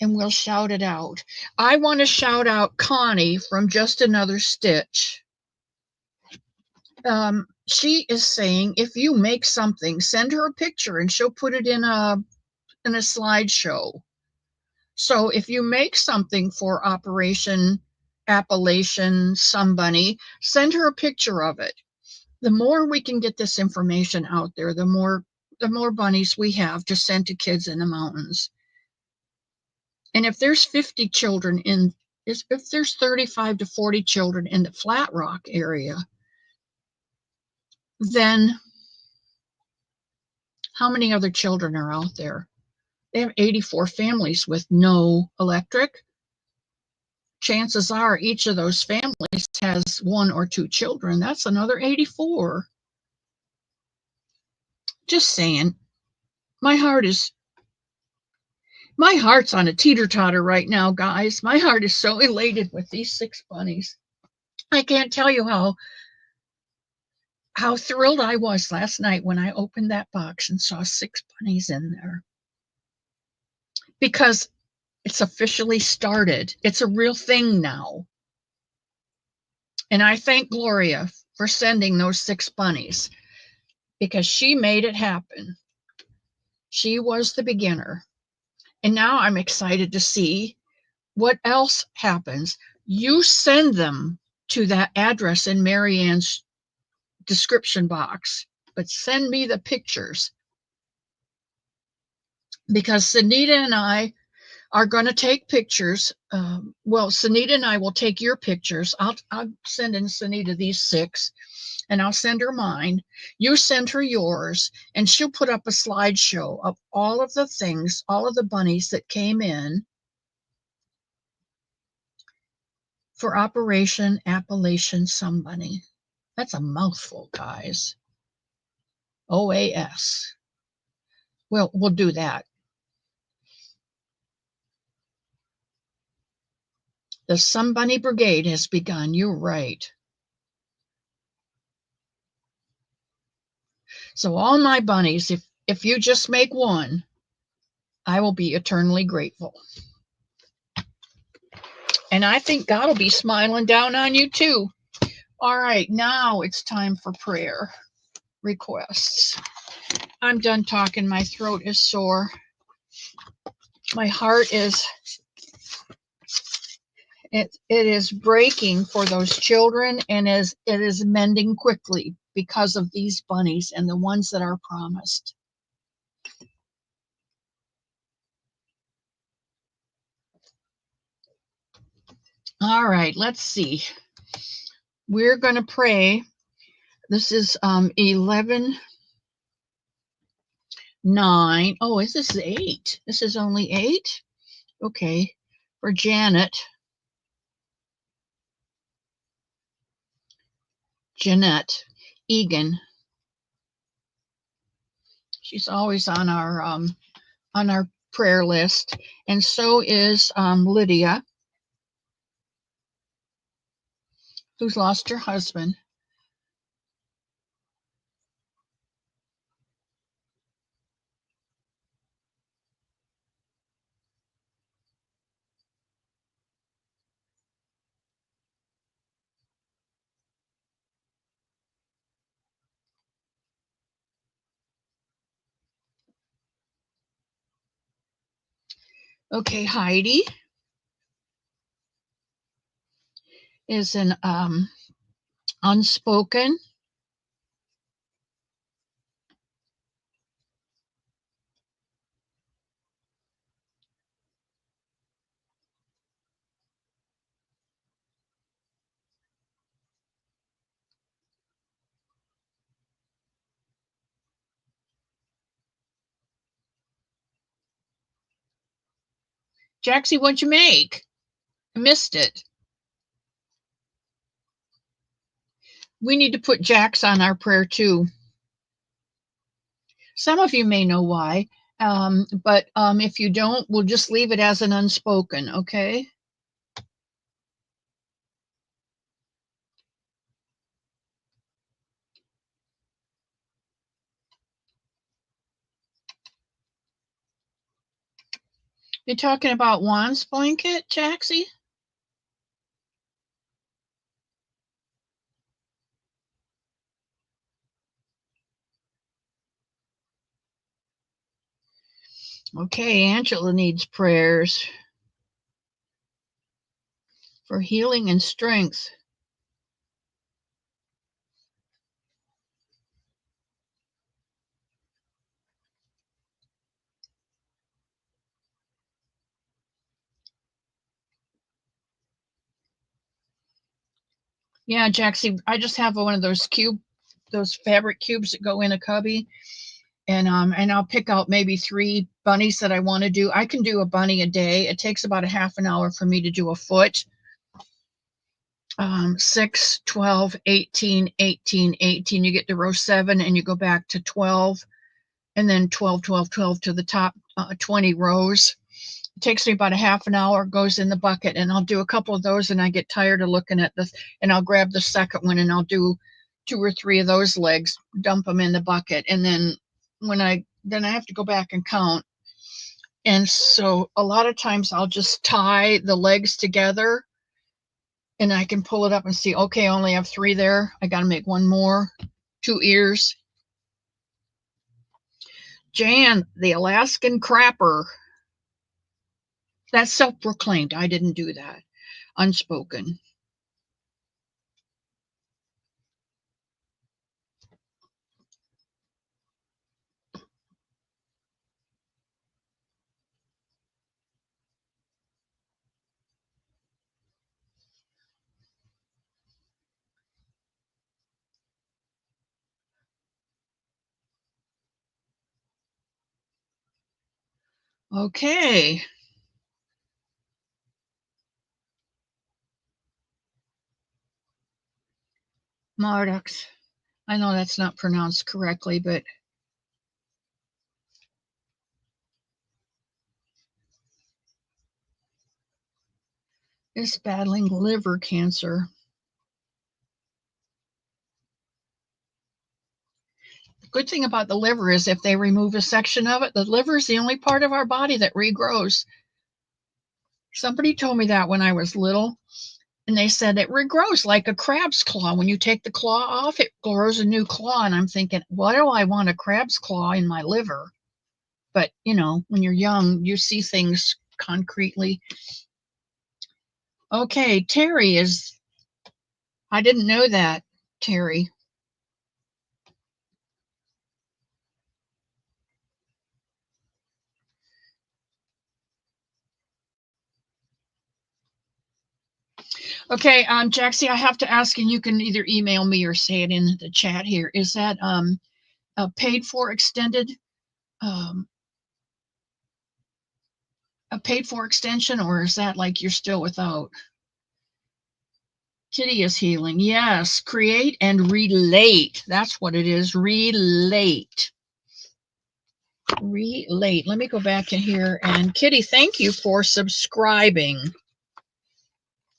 we'll shout it out. I want to shout out Connie from Just Another Stitch. She is saying if you make something, send her a picture and she'll put it in a slideshow. So if you make something for Operation Appalachian Somebody, send her a picture of it. The more we can get this information out there, the more bunnies we have to send to kids in the mountains. And if there's 50 children if there's 35 to 40 children in the Flat Rock area, then how many other children are out there? They have 84 families with no electric. Chances are each of those families has 1 or 2 children. That's another 84. Just saying. My heart's on a teeter-totter right now, guys. My heart is so elated with these 6 bunnies. I can't tell you how thrilled I was last night when I opened that box and saw 6 bunnies in there. Because it's officially started. It's a real thing now. And I thank Gloria for sending those 6 bunnies, because she made it happen. She was the beginner. And now I'm excited to see what else happens. You send them to that address in Marianne's description box, but send me the pictures, because Sunita and I are going to take pictures. Well, Sunita and I will take your pictures. I'll send in Sunita these 6, and I'll send her mine. You send her yours, and she'll put up a slideshow of all of the things, all of the bunnies that came in for Operation Appalachian Sun Bunny. That's a mouthful, guys. OAS. Well, we'll do that. The Sun Bunny Brigade has begun. You're right. So all my bunnies, if you just make one, I will be eternally grateful. And I think God will be smiling down on you too. All right, now it's time for prayer requests. I'm done talking. My throat is sore. My heart is, it is breaking for those children, and it is mending quickly because of these bunnies and the ones that are promised. All right, let's see. We're going to pray. This is 11:9. Oh, this is 8. This is only 8? Okay. For Jeanette Egan. She's always on our prayer list, and so is Lydia, who's lost her husband. Okay, Heidi is an unspoken. Jaxie, what'd you make? I missed it. We need to put Jax on our prayer too. Some of you may know why, but if you don't, we'll just leave it as an unspoken, okay? You're talking about Juan's blanket, Jaxie? Okay, Angela needs prayers for healing and strength. Yeah, Jaxie, I just have one of those fabric cubes that go in a cubby, and I'll pick out maybe 3 bunnies that I want to do. I can do a bunny a day. It takes about a half an hour for me to do a foot. 6, 12, 18, 18, 18. You get to row 7 and you go back to 12, and then 12, 12, 12 to the top 20 rows. It takes me about a half an hour, goes in the bucket, and I'll do a couple of those, and I get tired of looking at this, and I'll grab the second one and I'll do 2 or 3 of those legs, dump them in the bucket, and then I have to go back and count. And so a lot of times I'll just tie the legs together, and I can pull it up and see, okay, I only have 3 there. I got to make 1 more, 2 ears. Jan, the Alaskan crapper. That's self-proclaimed. I didn't do that. Unspoken. Okay. Mardux. I know that's not pronounced correctly, but is battling liver cancer. The good thing about the liver is if they remove a section of it, the liver is the only part of our body that regrows. Somebody told me that when I was little, and they said it regrows like a crab's claw. When you take the claw off, it grows a new claw. And I'm thinking, why do I want a crab's claw in my liver? But, when you're young, you see things concretely. Okay, Terry is, I didn't know that, Terry. Okay, Jaxie, I have to ask, and you can either email me or say it in the chat here. Is that paid for extended, um, a paid for extension, or is that like you're still without? Kitty is healing. Yes, create and relate. That's what it is. Relate. Relate. Let me go back in here. And Kitty, thank you for subscribing.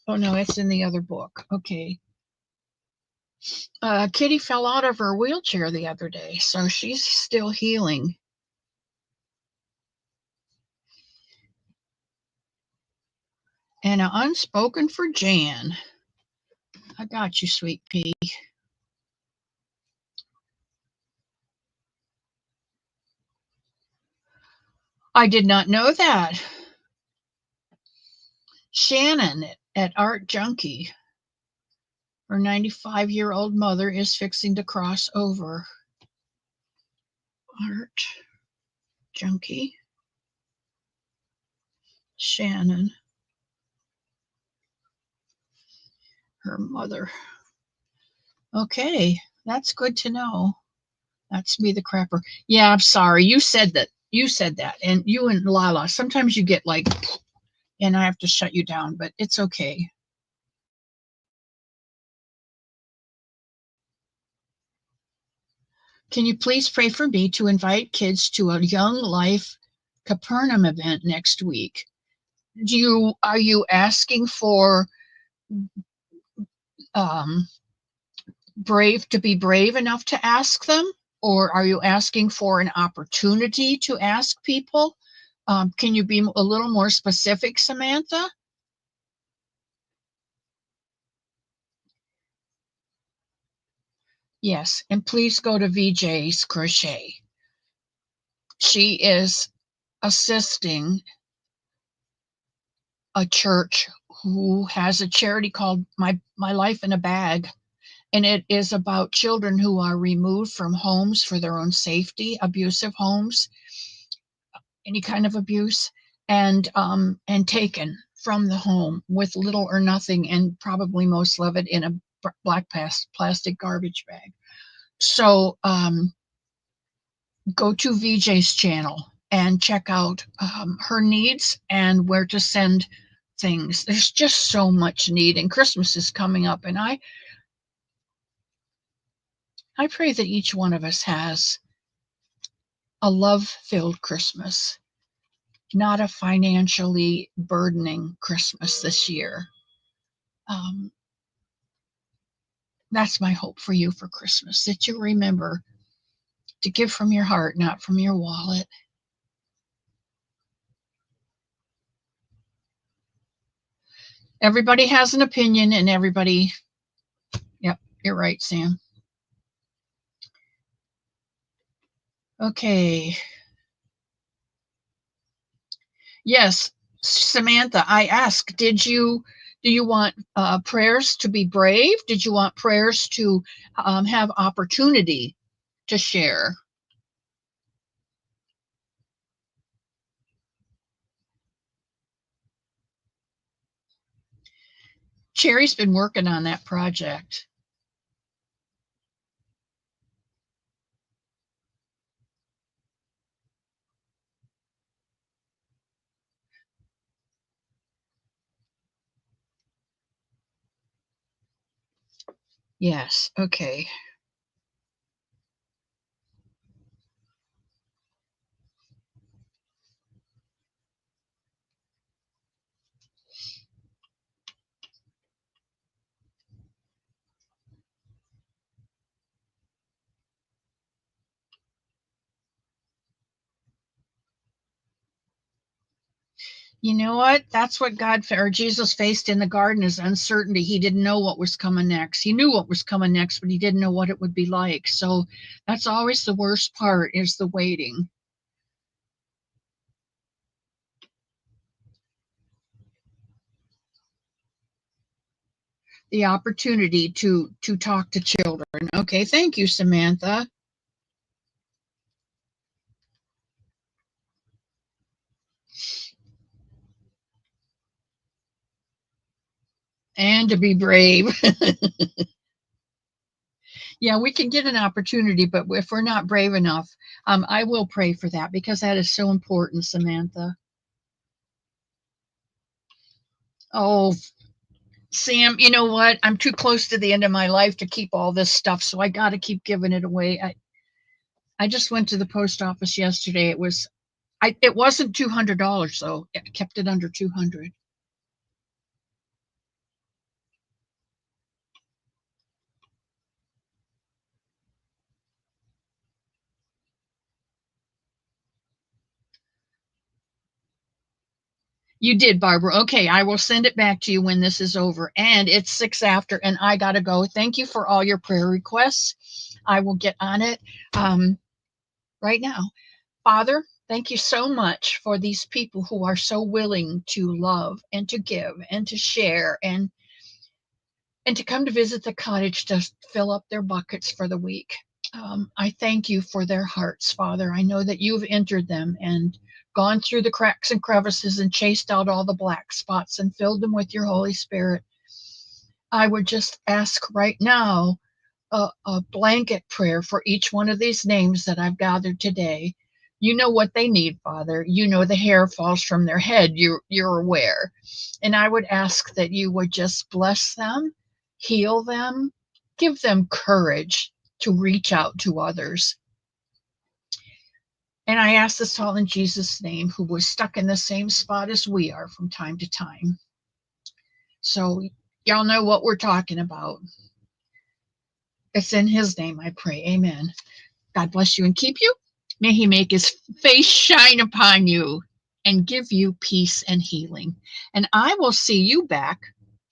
Oh, no, it's in the other book. Okay. Kitty fell out of her wheelchair the other day, so she's still healing. And unspoken for Jan. I got you, sweet pea. I did not know that. Shannon at Art Junkie. Her 95-year-old mother is fixing to cross over. Art Junkie. Shannon. Her mother. Okay, that's good to know. That's me, the crapper. Yeah, I'm sorry. You said that. And you and Lala. Sometimes you get like, and I have to shut you down, but it's okay. Can you please pray for me to invite kids to a Young Life Capernaum event next week? Are you asking for um, to be brave enough to ask them, or are you asking for an opportunity to ask people? Can you be a little more specific, Samantha? Yes, and please go to VJ's Crochet. She is assisting a church who has a charity called My Life in a Bag, and it is about children who are removed from homes for their own safety, abusive homes, any kind of abuse, and taken from the home with little or nothing, and probably most of it in a black plastic garbage bag. So go to VJ's channel and check out her needs and where to send things. There's just so much need, and Christmas is coming up, and I pray that each one of us has a love-filled Christmas, not a financially burdening Christmas this year. That's my hope for you for Christmas, that you remember to give from your heart, not from your wallet. Everybody has an opinion, and everybody, yep, you're right, Sam. Okay. Yes, Samantha, I asked, do you want prayers to be brave? Did you want prayers to have opportunity to share? Cherry's been working on that project. Yes. Okay. You know what? That's what or Jesus faced in the garden is uncertainty. He didn't know what was coming next. He knew what was coming next, but he didn't know what it would be like. So that's always the worst part is the waiting. The opportunity to talk to children. Okay, thank you, Samantha. And to be brave. Yeah, we can get an opportunity, but if we're not brave enough, I will pray for that because that is so important, Samantha. Oh, Sam, you know what? I'm too close to the end of my life to keep all this stuff, so I got to keep giving it away. I just went to the post office yesterday. It wasn't $200 though. I kept it under 200. You did, Barbara. Okay, I will send it back to you when this is over. And it's 6 after, and I got to go. Thank you for all your prayer requests. I will get on it right now. Father, thank you so much for these people who are so willing to love and to give and to share and to come to visit the cottage to fill up their buckets for the week. I thank you for their hearts, Father. I know that you've entered them and gone through the cracks and crevices and chased out all the black spots and filled them with your Holy Spirit. I would just ask right now a blanket prayer for each one of these names that I've gathered today. You know what they need, Father. You know the hair falls from their head. You're aware. And I would ask that you would just bless them, heal them, give them courage to reach out to others. And I ask this all in Jesus' name, who was stuck in the same spot as we are from time to time. So y'all know what we're talking about. It's in his name I pray. Amen. God bless you and keep you. May he make his face shine upon you and give you peace and healing. And I will see you back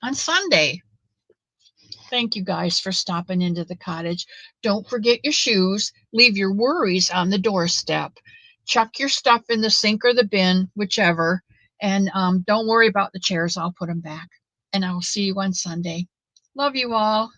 on Sunday. Thank you guys for stopping into the cottage. Don't forget your shoes. Leave your worries on the doorstep. Chuck your stuff in the sink or the bin, whichever. And don't worry about the chairs. I'll put them back. And I will see you on Sunday. Love you all.